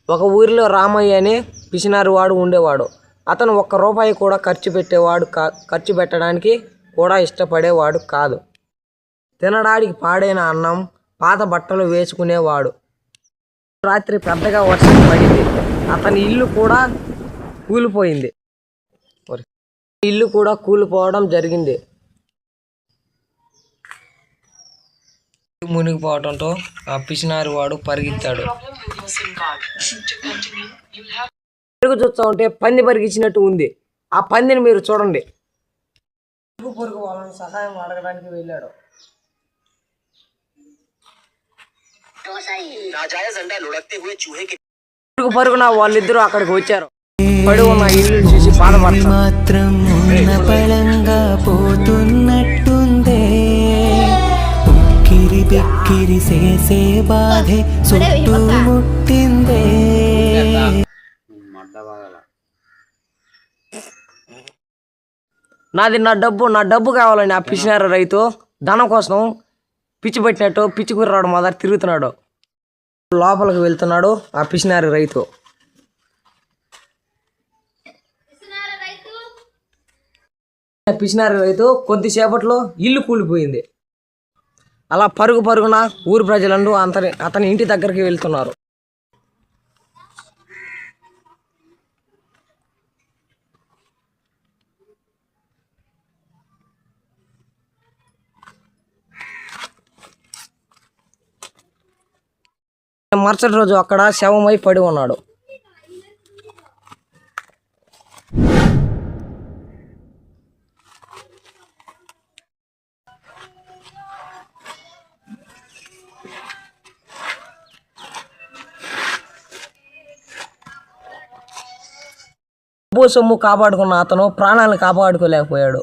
ఒక ఊరిలో రామయ్య అనే పిసినారి వాడు ఉండేవాడు. అతను ఒక్క రూపాయి కూడా ఖర్చు పెట్టడానికి కూడా ఇష్టపడేవాడు కాదు. తినడానికి పాడైన అన్నం, పాత బట్టలు వేసుకునేవాడు. రాత్రి పెద్దగా వర్షం పడింది. అతని ఇల్లు కూడా కూలిపోవడం జరిగింది. మునిగిపోవడంతో ఆ పిసినారి వాడు పరిగెత్తాడు. పరుగు చూస్తూ ఉంటే పంది పరిగించినట్టు ఉంది. ఆ పందిని మీరు చూడండి. పొరుగు వాళ్ళని సహాయం అడగడానికి వెళ్ళాడు. పరుగున వాళ్ళిద్దరూ అక్కడికి వచ్చారు. పడి ఉన్న ఇల్లు చూసి బాధపడుతున్నారు. నా డబ్బు కావాలని ఆ పిసినారి రైతు ధనం కోసం పిచ్చి పట్టినట్టు పిచ్చి కుర్రాడు మొదలు తిరుగుతున్నాడు. లోపలికి వెళ్తున్నాడు ఆ పిసినారి రైతు. కొద్దిసేపట్లో ఇల్లు కూలిపోయింది. అలా పరుగున ఊరు ప్రజలందరూ అతని ఇంటి దగ్గరికి వెళ్తున్నారు. మరుసటి రోజు అక్కడ శవమై పడి ఉన్నాడు. డబ్బు సొమ్ము కాపాడుకున్న అతను ప్రాణాలను కాపాడుకోలేకపోయాడు.